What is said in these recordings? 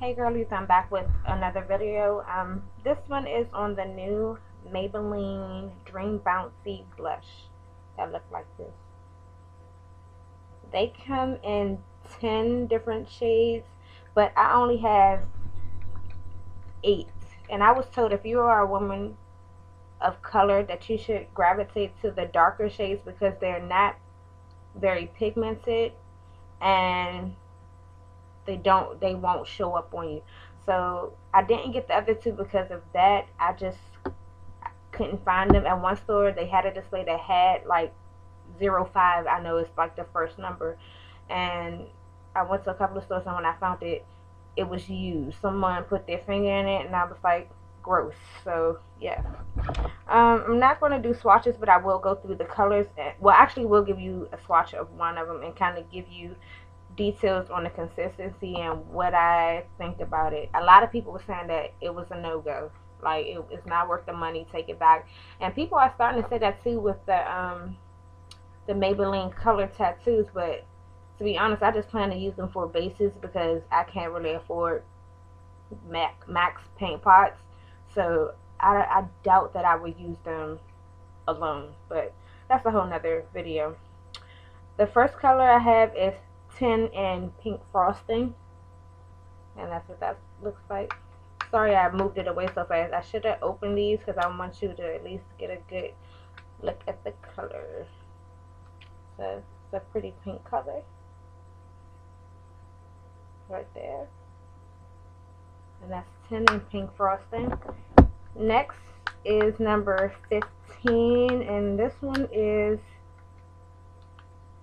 Hey girlies, I'm back with another video. This one is on the new Maybelline Dream Bouncy blush that look like this. They come in 10 different shades, but I only have 8. And I was told if you are a woman of color that you should gravitate to the darker shades because they're not very pigmented and they won't show up on you. So I didn't get the other two because of that. I just couldn't find them. At one store they had a display that had like 05. I know it's like the first number, and I went to a couple of stores, and when I found it, it was used. Someone put their finger in it and I was like, gross. So yeah, I'm not going to do swatches, but I will go through the colors. Well, actually we'll give you a swatch of one of them and kind of give you details on the consistency and what I think about it. A lot of people were saying that it was a no-go, like it's not worth the money, take it back. And people are starting to say that too with the Maybelline color tattoos, but to be honest, I just plan to use them for bases because I can't really afford max paint pots, so I doubt that I would use them alone, but that's a whole nother video. The first color I have is 10 in pink frosting, and that's what that looks like. Sorry I moved it away so fast. I should have opened these because I want you to at least get a good look at the color. So it's a pretty pink color right there, and that's 10 in pink frosting. Next is number 15, and this one is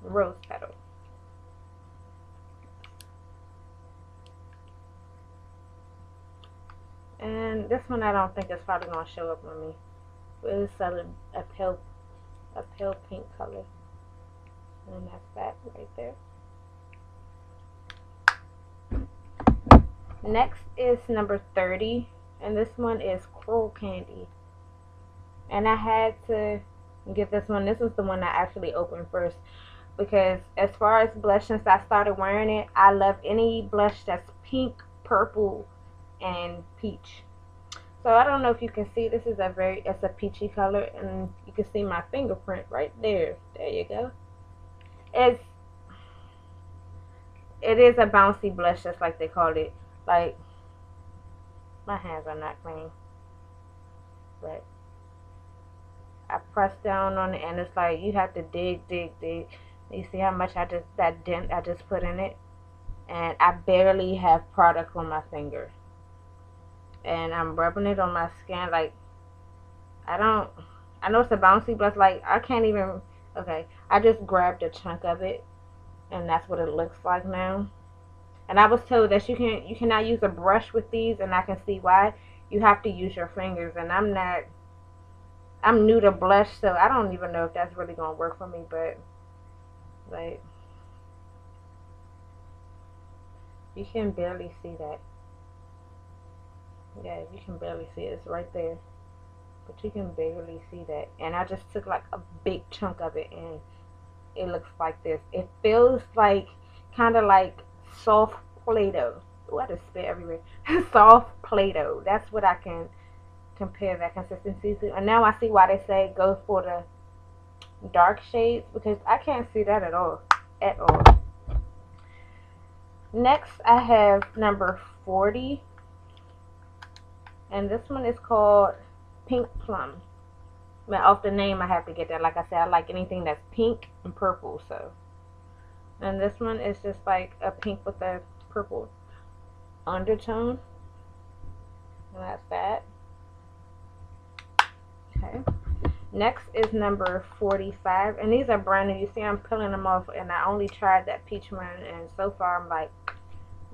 rose petal. And this one I don't think is probably going to show up on me. It's a pale pink color. And that's that right there. Next is number 30. And this one is Coral Candy. And I had to get this one. This was the one I actually opened first. Because as far as blush, since I started wearing it, I love any blush that's pink, purple, and peach. So I don't know if you can see, this is it's a peachy color, and you can see my fingerprint right there. There you go. It is a bouncy blush, just like they called it. Like, my hands are not clean, but I press down on it, and it's like you have to dig. You see how much that dent I just put in it, and I barely have product on my finger. And I'm rubbing it on my skin. Like, I know it's a bouncy blush. Like, I can't even, okay, I just grabbed a chunk of it, and that's what it looks like now. And I was told that you cannot use a brush with these, and I can see why. You have to use your fingers, and I'm new to blush, so I don't even know if that's really gonna work for me. But like, you can barely see that. Yeah, you can barely see it. It's right there, but you can barely see that. And I just took like a big chunk of it, and it looks like this. It feels like kind of like soft Play-Doh. Oh, I just spit everywhere. Soft Play-Doh. That's what I can compare that consistency to. And now I see why they say go for the dark shades, because I can't see that at all. Next, I have number 40. And this one is called Pink Plum. But off the name, I have to get that. Like I said, I like anything that's pink and purple. So, and this one is just like a pink with a purple undertone. And that's that. Okay. Next is number 45. And these are brand new. You see I'm peeling them off. And I only tried that peach one. And so far I'm like,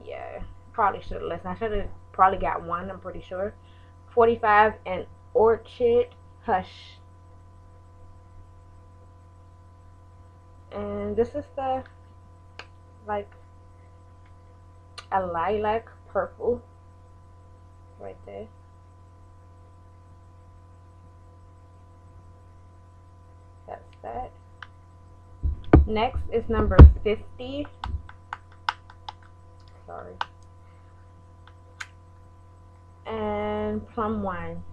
yeah, probably should have listened. I should have probably got one, I'm pretty sure. 45 and Orchid Hush. And this is the, like, a lilac purple right there. That's that. Next is number 50. Sorry. and Plum Wine.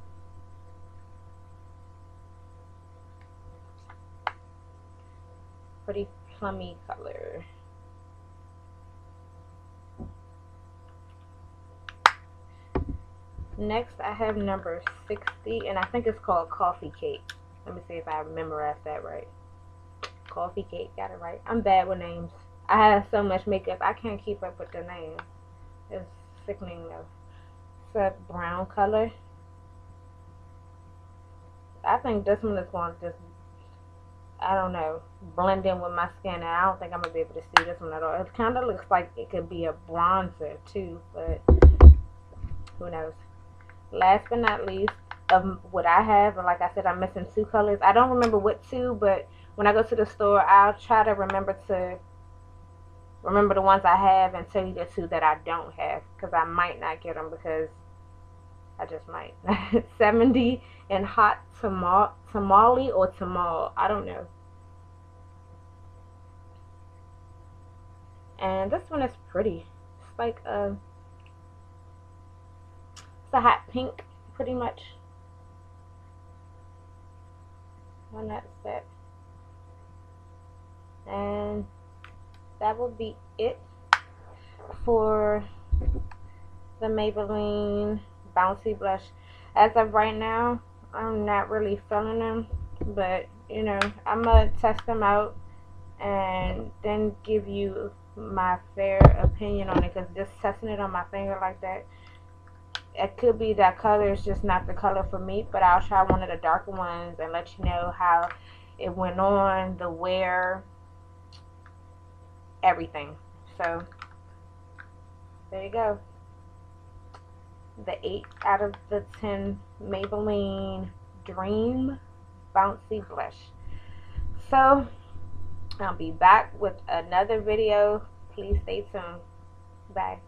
Pretty plummy color. Next, I have number 60, and I think it's called Coffee Cake. Let me see if I memorized that right. Coffee Cake, got it right. I'm bad with names. I have so much makeup, I can't keep up with the names. It's sickening though. It's a brown color. I think this one is going to just, I don't know, blend in with my skin, and I don't think I'm going to be able to see this one at all. It kind of looks like it could be a bronzer too, but who knows. Last but not least, of what I have, and like I said, I'm missing 2 colors. I don't remember what 2, but when I go to the store, I'll try to remember the ones I have and tell you the 2 that I don't have, because I might not get them, because I just might. 70 and Hot Tamale or Tamal, I don't know. And this one is pretty. It's like it's a hot pink, pretty much. And that's it. And that will be it for the Maybelline Bouncy Blush. As of right now, I'm not really feeling them, but you know, I'm gonna test them out and then give you my fair opinion on it, because just testing it on my finger like that, it could be that color is just not the color for me. But I'll try one of the darker ones and let you know how it went on, the wear, everything. So there you go, the 8 out of the 10 Maybelline Dream Bouncy Blush. So I'll be back with another video. Please stay tuned. Bye.